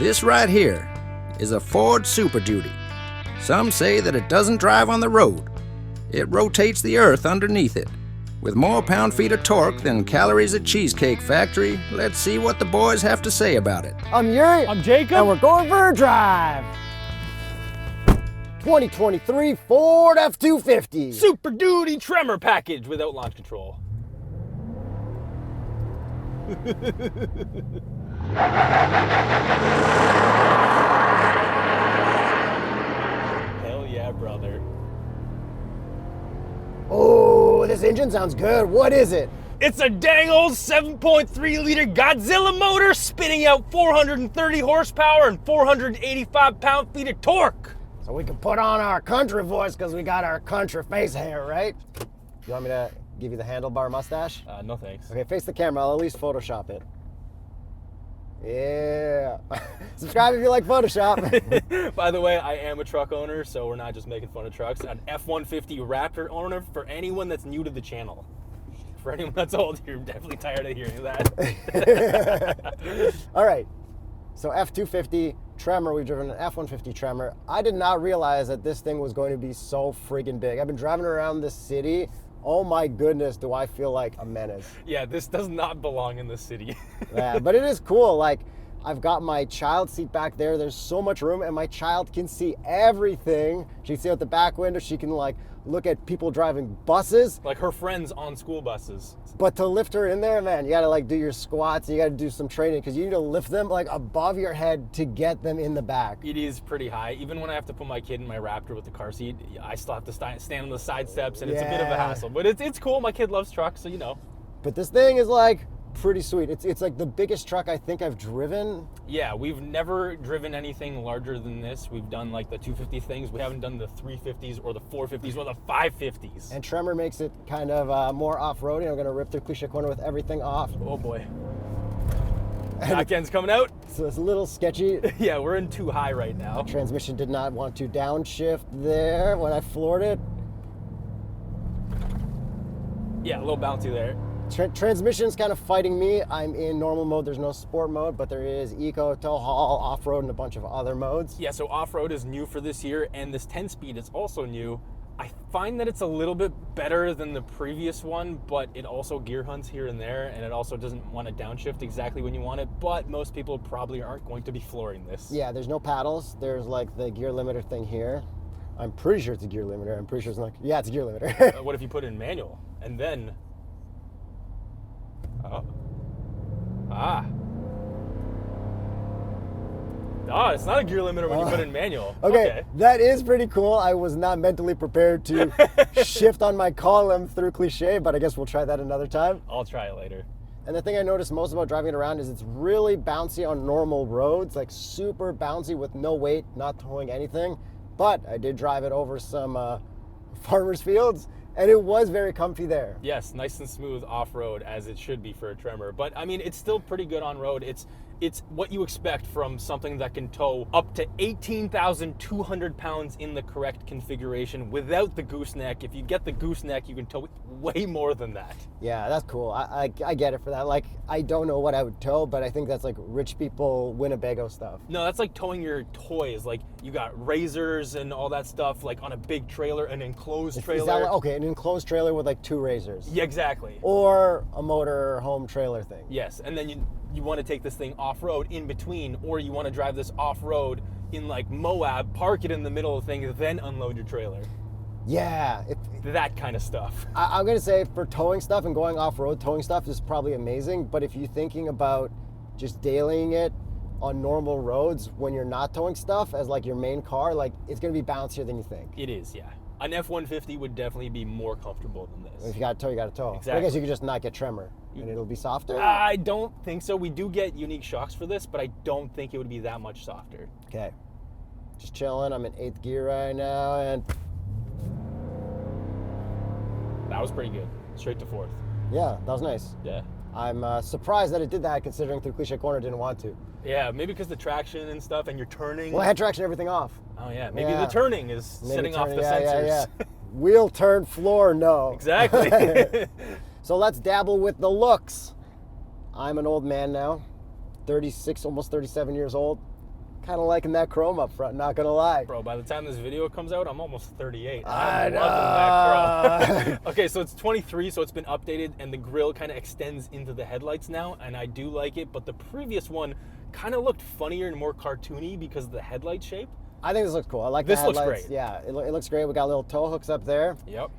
This right here is a Ford Super Duty. Some say that it doesn't drive on the road. It rotates the earth underneath it. With more pound-feet of torque than calories at Cheesecake Factory, let's see what the boys have to say about it. I'm Yuri. I'm Jacob. And we're going for a drive. 2023 Ford F-250. Super Duty Tremor package without launch control. Hell yeah, brother. Oh, this engine sounds good. What is it? It's a dang old 7.3 liter Godzilla motor spitting out 430 horsepower and 485 pound-feet of torque. So we can put on our country voice because we got our country face hair, right? You want me to give you the handlebar mustache? No thanks. Okay, face the camera. I'll at least Photoshop it. Yeah. Subscribe if you like Photoshop. By the way, I am a truck owner, so we're not just making fun of trucks. An F-150 Raptor owner for anyone that's new to the channel. For anyone that's old, you're definitely tired of hearing that. All right. So F-250 Tremor, we've driven an F-150 Tremor. I did not realize that this thing was going to be so friggin' big. I've been driving around this city. Oh my goodness, do I feel like a menace. Yeah, this does not belong in the city. Yeah, but it is cool. Like, I've got my child seat back there. There's so much room, and my child can see everything. She can see out the back window. She can, like, look at people driving buses. Like her friends on school buses. But to lift her in there, man, you gotta, like, do your squats. And you gotta do some training because you need to lift them, like, above your head to get them in the back. It is pretty high. Even when I have to put my kid in my Raptor with the car seat, I still have to stand on the side steps, and it's a bit of a hassle. But it's cool. My kid loves trucks, so you know. But this thing is, like, pretty sweet. It's like the biggest truck I think I've driven. Yeah, we've never driven anything larger than this. We've done like the 250 things. We haven't done the 350s or the 450s or the 550s. And Tremor makes it kind of more off-roady. I'm gonna rip through Cliche Corner with everything off. Oh boy. Back end's coming out. So it's a little sketchy. Yeah, we're in too high right now. Transmission did not want to downshift there when I floored it. Yeah, a little bouncy there. Transmission's kind of fighting me. I'm in normal mode. There's no sport mode, but there is eco, tow haul, off-road, and a bunch of other modes. Yeah, so off-road is new for this year, and this 10-speed is also new. I find that it's a little bit better than the previous one, but it also gear hunts here and there, and it also doesn't want to downshift exactly when you want it, but most people probably aren't going to be flooring this. Yeah, there's no paddles. There's like the gear limiter thing here. I'm pretty sure it's a gear limiter. I'm pretty sure it's like, yeah, it's a gear limiter. What if you put it in manual, and then... Oh. Ah. Oh, it's not a gear limiter when you put it in manual. Okay, that is pretty cool. I was not mentally prepared to shift on my column through Cliche, but I guess we'll try that another time. I'll try it later. And the thing I noticed most about driving it around is it's really bouncy on normal roads, like super bouncy with no weight, not towing anything. But I did drive it over some farmers' fields, and it was very comfy there. Yes, nice and smooth off-road as it should be for a Tremor. But I mean, it's still pretty good on road. It's what you expect from something that can tow up to 18,200 pounds in the correct configuration without the gooseneck. If you get the gooseneck, you can tow way more than that. Yeah, that's cool. I get it for that. Like, I don't know what I would tow, but I think that's like rich people Winnebago stuff. No, that's like towing your toys. Like, you got razors and all that stuff, like on a big trailer, an enclosed trailer. Is that like, okay, an enclosed trailer with like 2 razors. Yeah, exactly. Or a motor home trailer thing. Yes, and then you want to take this thing off-road in between, or you want to drive this off-road in like Moab, park it in the middle of the thing, then unload your trailer. Yeah. That kind of stuff. I'm going to say for towing stuff and going off-road, towing stuff is probably amazing, but if you're thinking about just dailying it on normal roads when you're not towing stuff as like your main car, like it's going to be bouncier than you think. It is, yeah. An F-150 would definitely be more comfortable than this. If you got to tow, you got to tow. Exactly. I guess you could just not get Tremor and it'll be softer. I don't think so. We do get unique shocks for this, but I don't think it would be that much softer. Okay. Just chilling. I'm in 8th gear right now, and that was pretty good. Straight to 4th. Yeah, that was nice. Yeah. I'm surprised that it did that, considering through Cliche Corner didn't want to. Yeah, maybe because the traction and stuff, and you're turning. Well, I had traction everything off. Oh yeah, maybe the turning is setting off the sensors. Yeah. Wheel turn, floor, no. Exactly. So let's dabble with the looks. I'm an old man now, 36, almost 37 years old. Kind of liking that chrome up front, not gonna lie. Bro, by the time this video comes out, I'm almost 38. I I'm know. loving that chrome. Okay, so it's 23, so it's been updated, and the grill kind of extends into the headlights now, and I do like it, but the previous one kind of looked funnier and more cartoony because of the headlight shape. I think this looks cool. I like This the headlights. looks great. Yeah, it looks great. We got little tow hooks up there. Yep.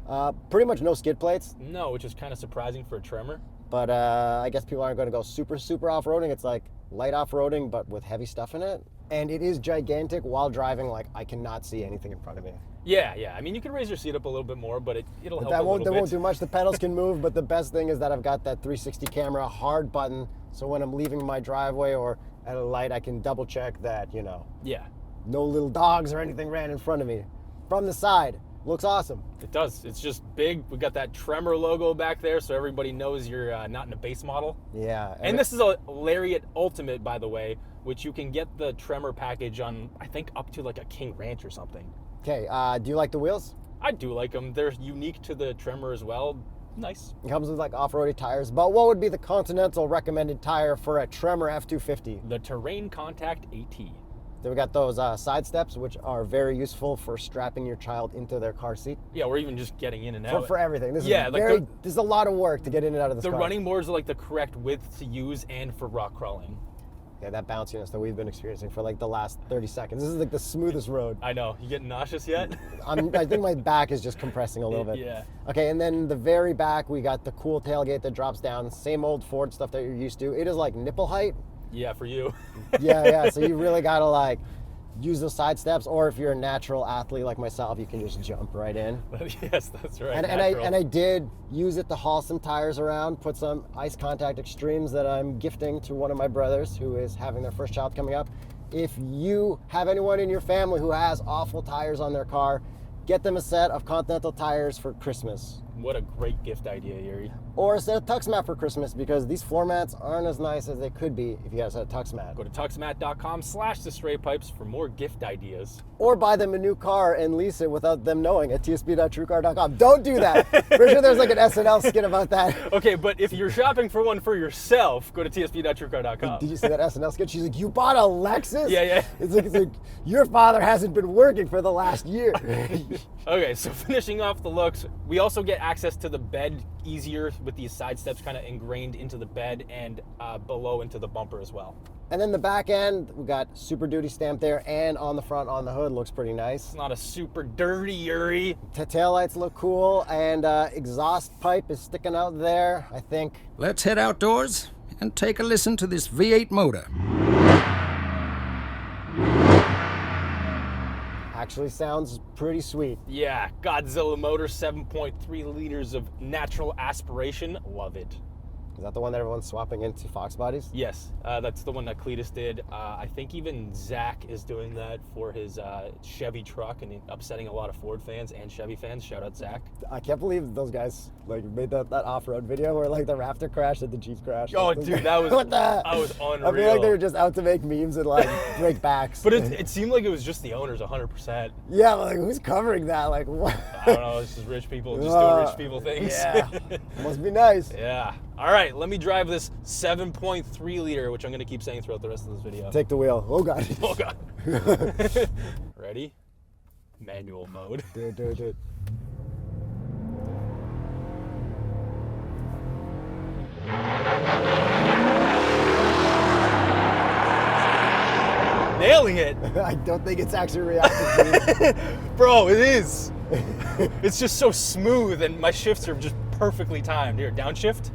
Pretty much no skid plates, No, which is kind of surprising for a Tremor. but I guess people aren't going to go super off-roading. It's like light off-roading, but with heavy stuff in it. And it is gigantic while driving. Like, I cannot see anything in front of me. Yeah, yeah. I mean, you can raise your seat up a little bit more, but it'll help That a won't little bit. do much. The pedals can move, but the best thing is that I've got that 360 camera hard button. So when I'm leaving my driveway or at a light, I can double check that, you know, Yeah, no little dogs or anything ran in front of me. From the side, looks awesome. it does. It's just big. We got that Tremor logo back there, so everybody knows you're not in a base model. Yeah. And this is a Lariat Ultimate, by the way, which you can get the Tremor package on, I think, up to like a King Ranch or something. Okay, do you like the wheels? I do like them. They're unique to the Tremor as well. Nice. It comes with like off-roady tires, but what would be the Continental recommended tire for a Tremor F-250? The Terrain Contact AT. Then we got those side steps, which are very useful for strapping your child into their car seat. Yeah, or even just getting in and out. For everything. This Yeah, is like very, this is a lot of work to get in and out of this The car. running boards are like the correct width to use and for rock crawling. Yeah, that bounciness that we've been experiencing for like the last 30 seconds. This is like the smoothest road. I know. You getting nauseous yet? I think my back is just compressing a little bit. Yeah. Okay, and then the very back, we got the cool tailgate that drops down. Same old Ford stuff that you're used to. It is like nipple height. Yeah, for you. Yeah. So you really gotta like use those side steps, or if you're a natural athlete like myself, you can just jump right in. Yes, that's right. And I did use it to haul some tires around, put some ice contact extremes that I'm gifting to one of my brothers who is having their first child coming up. If you have anyone in your family who has awful tires on their car, get them a set of Continental tires for Christmas. What a great gift idea, Yuri. Or a set of TuxMat for Christmas, because these floor mats aren't as nice as they could be if you had a set of TuxMat. Go to tuxmat.com/TheStraightPipes for more gift ideas. Or buy them a new car and lease it without them knowing at tsp.truecar.com. Don't do that. Pretty sure there's like an SNL skit about that. Okay, but if you're shopping for one for yourself, go to tsp.truecar.com. Did you see that SNL skit? She's like, you bought a Lexus? Yeah. It's like, your father hasn't been working for the last year. Okay, so finishing off the looks, we also get access to the bed easier with these side steps kind of ingrained into the bed and below into the bumper as well. And then the back end, we got Super Duty stamp there, and on the front, on the hood, looks pretty nice. It's not a super dirty Yuri. Taillights look cool, and exhaust pipe is sticking out there, I think. Let's head outdoors and take a listen to this V8 motor. Actually sounds pretty sweet. Yeah, Godzilla motor, 7.3 liters of natural aspiration. Love it. Is that the one that everyone's swapping into Fox bodies? Yes, that's the one that Cletus did. I think even Zach is doing that for his Chevy truck and upsetting a lot of Ford fans and Chevy fans. Shout out Zach. I can't believe those guys like made that off-road video where like the Raptor crashed and the Jeep crashed. Oh, dude, that was what the? that was unreal. I feel like they were just out to make memes and like break backs. But it seemed like it was just the owners, 100%. Yeah, like who's covering that? Like what? I don't know. It's just rich people just doing rich people things. Yeah, must be nice. Yeah. All right, let me drive this 7.3 liter, which I'm going to keep saying throughout the rest of this video. Take the wheel. Oh god. Oh god. Ready? Manual mode. Dude. Nailing it. I don't think it's actually reacting to Bro, it is. It's just so smooth, and my shifts are just perfectly timed. Here, downshift.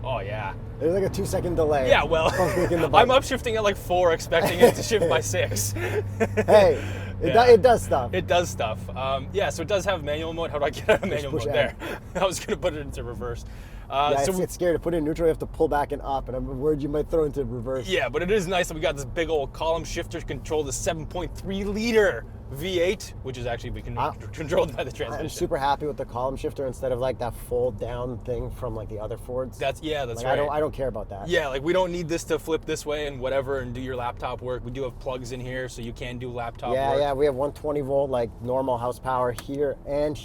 Oh yeah. There's like a 2-second delay. Yeah, well, Clicking the I'm button. upshifting at like 4, expecting it to shift by 6. Hey, it does stuff. It does stuff. Yeah, so it does have manual mode. How do I get out of manual push mode N. there? I was gonna put it into reverse. Yeah, So it's scary to put it in neutral. You have to pull back and up, and I'm worried you might throw into reverse. yeah, but it is nice that we got this big old column shifter to control the 7.3 liter V8, which is actually controlled by the transmission. I'm super happy with the column shifter instead of like that fold down thing from like the other Fords. That's like, right. I don't care about that. Yeah, like we don't need this to flip this way and whatever and do your laptop work. We do have plugs in here, so you can do laptop work. Yeah, we have 120 volt like normal house power here, and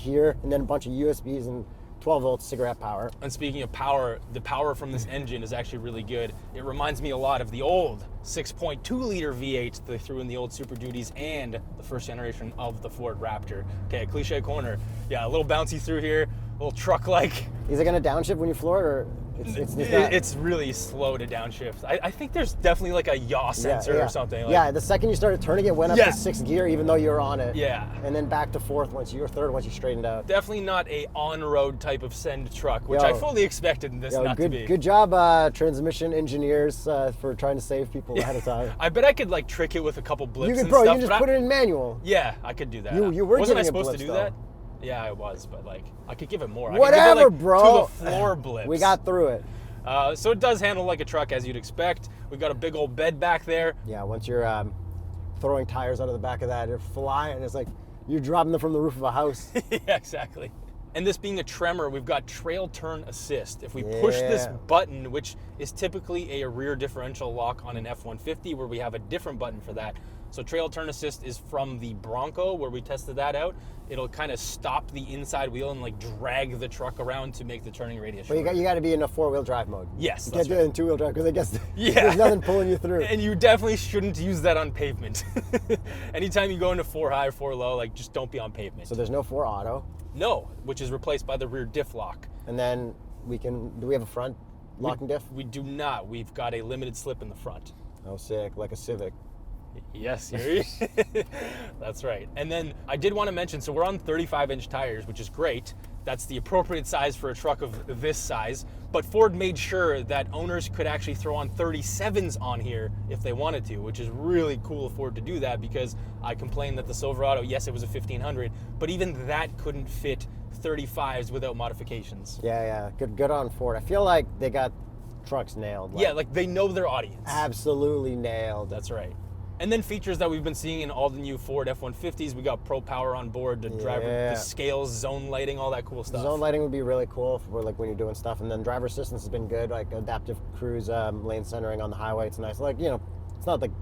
then a bunch of USBs and 12-volt cigarette power. And speaking of power, the power from this engine is actually really good. It reminds me a lot of the old 6.2-liter V8 they threw in the old Super Duties and the first generation of the Ford Raptor. Okay, cliche corner. Yeah, a little bouncy through here, a little truck-like. Is it going to downshift when you floor it, or it's really slow to downshift. I think there's definitely like a yaw sensor or something. Like, yeah, the second you started turning it, went up to 6th gear, even though you were on it. Yeah. And then back to 4th third once you straightened out. Definitely not a on-road type of send truck, which I fully expected this not to be. Good job, transmission engineers, for trying to save people ahead of time. I bet I could like trick it with a couple blips You and stuff. You can just put it in manual. Yeah, I could do that. You were Wasn't I giving it supposed to blips, do though. that? Yeah, I was, but like I could give it more. Whatever, I could give it, like, bro. To the floor blips. We got through it. So it does handle like a truck, as you'd expect. We've got a big old bed back there. Yeah, once you're throwing tires out of the back of that, you're flying. It's like you're dropping them from the roof of a house. Yeah, exactly. And this being a Tremor, we've got trail turn assist. If we push this button, which is typically a rear differential lock on an F-150, where we have a different button for that. So trail turn assist is from the Bronco, where we tested that out. It'll kind of stop the inside wheel and like drag the truck around to make the turning radius shorter. But you got to be in a 4-wheel drive mode. Yes, you that's can't do it in 2-wheel drive, because I guess there's nothing pulling you through. And you definitely shouldn't use that on pavement. Anytime you go into 4 high or 4 low, like just don't be on pavement. So there's no 4 auto. No, which is replaced by the rear diff lock. And then do we have a front locking diff? We do not. We've got a limited slip in the front. Oh, sick, like a Civic. Yes, that's right. And then I did want to mention, so we're on 35-inch tires, which is great. That's the appropriate size for a truck of this size. But Ford made sure that owners could actually throw on 37s on here if they wanted to, which is really cool of Ford to do that, because I complained that the Silverado, yes, it was a 1500, but even that couldn't fit 35s without modifications. Yeah. Good on Ford. I feel like they got trucks nailed. Yeah, like they know their audience. Absolutely nailed. That's right. And then features that we've been seeing in all the new Ford F-150s. We got Pro Power on board, the driver, the scales, zone lighting, all that cool stuff. Zone lighting would be really cool for like when you're doing stuff. And then driver assistance has been good, like adaptive cruise, lane centering on the highway. It's nice. Like, it's not like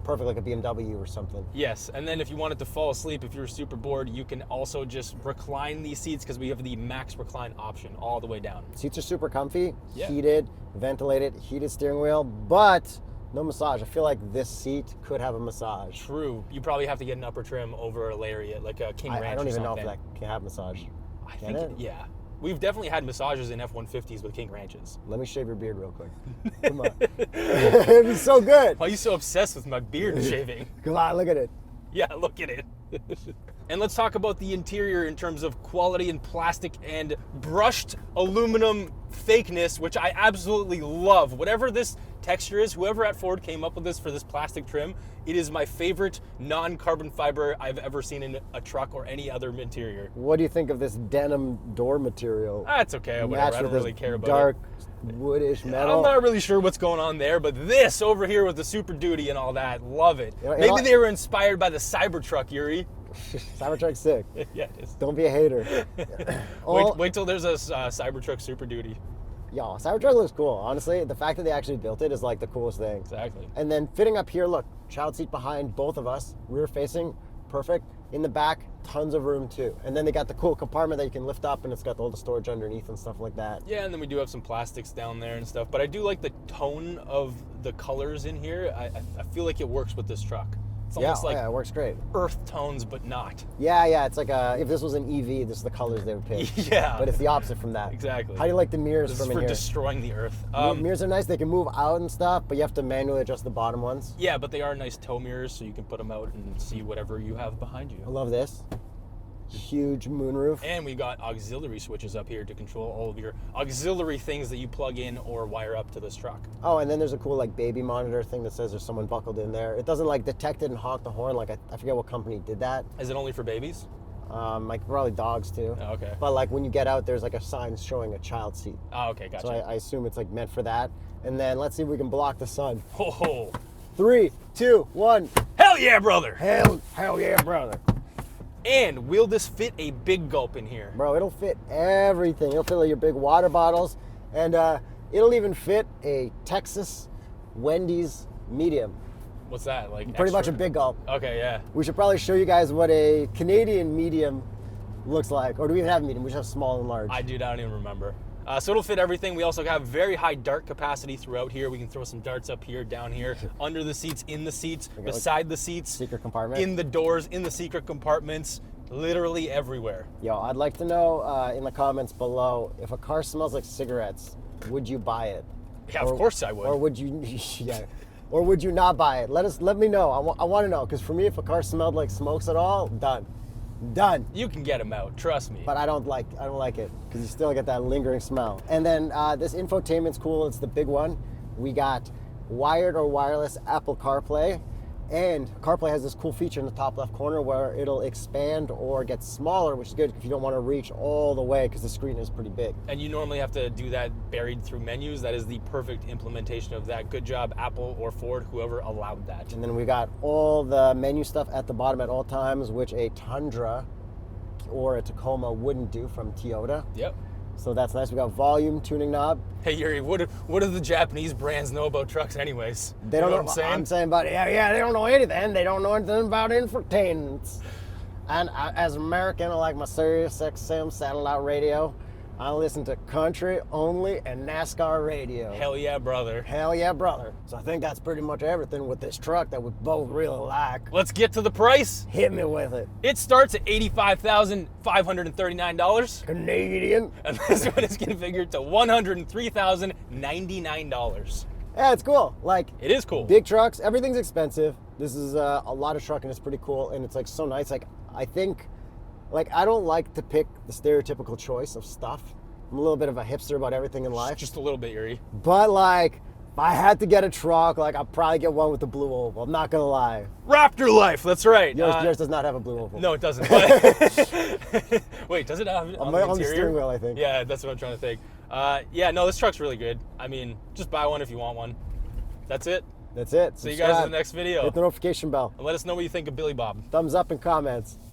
perfect like a BMW or something. Yes, and then if you wanted to fall asleep, if you were super bored, you can also just recline these seats, because we have the max recline option all the way down. Seats are super comfy, heated, ventilated, heated steering wheel, but no massage. I feel like this seat could have a massage. True. You probably have to get an upper trim over a lariat, like a King Ranch. I don't even know if that can have massage. I think yeah. We've definitely had massages in F-150s with King Ranches. Let me shave your beard real quick. Come on. It'd be so good. Why are you so obsessed with my beard shaving? Come on, look at it. Yeah, look at it. And let's talk about the interior in terms of quality and plastic and brushed aluminum fakeness, which I absolutely love. Whatever this texture is, whoever at Ford came up with this for this plastic trim, it is my favorite non-carbon fiber I've ever seen in a truck or any other interior. What do you think of this denim door material? That's okay, whatever. I don't really care about dark woodish metal. I'm not really sure what's going on there, but this over here with the Super Duty and all that, love it. You know, Maybe they were inspired by the Cybertruck, Yuri. Cybertruck's sick. Yeah, it is. Don't be a hater. Wait till there's a Cybertruck Super Duty. Yeah, Cybertruck looks cool. Honestly, the fact that they actually built it is like the coolest thing. Exactly. And then fitting up here, look, child seat behind both of us, rear facing, perfect. In the back, tons of room too. And then they got the cool compartment that you can lift up, and it's got all the storage underneath and stuff like that. Yeah, and then we do have some plastics down there and stuff. But I do like the tone of the colors in here. I feel like it works with this truck. It's almost like it works great. earth tones, but not. Yeah, it's like if this was an EV, this is the colors they would pick. Yeah. But it's the opposite from that. Exactly. How do you like the mirrors This from is in for here? destroying the earth. Mirrors are nice. They can move out and stuff, but you have to manually adjust the bottom ones. Yeah, but they are nice tow mirrors, so you can put them out and see whatever you have behind I you. love this. Huge moonroof. And we got auxiliary switches up here to control all of your auxiliary things that you plug in or wire up to this truck. Oh, and then there's a cool like baby monitor thing that says there's someone buckled in there. It doesn't like detect it and honk the horn. Like I forget what company did that. Is it only for babies? Like probably dogs too. Oh, okay. But like when you get out, there's like a sign showing a child seat. Oh, okay, gotcha. So I assume it's like meant for that. And then let's see if we can block the sun. Oh, 3, 2, 1. hell yeah, brother! Hell yeah, brother. And will this fit a big gulp in here? Bro, it'll fit everything. It'll fit like your big water bottles, and it'll even fit a Texas Wendy's medium. What's that, like Pretty much a extra? big gulp. Okay, yeah. We should probably show you guys what a Canadian medium looks like. Or do we even have a medium? We just have small and large. I don't even remember. So it'll fit everything. We also have very high dart capacity throughout here. We can throw some darts up here, down here, under the seats, in the seats, beside the seats, secret compartment, in the doors, in the secret compartments, literally everywhere. Yo, I'd like to know in the comments below, if a car smells like cigarettes, would you buy it? Yeah, of course I would. Or would you? Yeah. Or would you not buy it? Let me know. I want to know, because for me, if a car smelled like smokes at all, done. You can get them out, trust me. But I don't like it, because you still get that lingering smell. And then this infotainment's cool. It's the big one. We got wired or wireless Apple CarPlay, and CarPlay has this cool feature in the top left corner where it'll expand or get smaller, which is good if you don't want to reach all the way, because the screen is pretty big. And you normally have to do that buried through menus. That is the perfect implementation of that. Good job, Apple or Ford, whoever allowed that. And then we got all the menu stuff at the bottom at all times, which a Tundra or a Tacoma wouldn't do from Toyota. Yep. So that's nice. We got volume tuning knob. Hey Yuri, what do the Japanese brands know about trucks anyways? They don't know know what I'm saying. I'm saying about they don't know anything. They don't know anything about infotainment. And as an American, I like my Sirius XM satellite radio. I listen to country only and NASCAR radio. Hell yeah, brother. Hell yeah, brother. So I think that's pretty much everything with this truck that we both really like. Let's get to the price. Hit me with it. It starts at $85,539. Canadian. And this one is configured to $103,099. Yeah, it's cool. Like, it is cool. Big trucks, everything's expensive. This is a lot of truck and it's pretty cool. And it's like so nice. Like, I think, like, I don't like to pick the stereotypical choice of stuff. I'm a little bit of a hipster about everything in life. Just a little bit, Yuri. But like, if I had to get a truck, like, I'd probably get one with the blue oval. I'm not gonna lie. Raptor Life, that's right. Yours does not have a blue oval. No, it doesn't. Wait, does it have on the steering wheel, I think. Yeah, that's what I'm trying to think. Yeah, no, this truck's really good. I mean, just buy one if you want one. That's it. That's it. See you guys in the next video. Hit the notification bell. And let us know what you think of Billy Bob. Thumbs up and comments.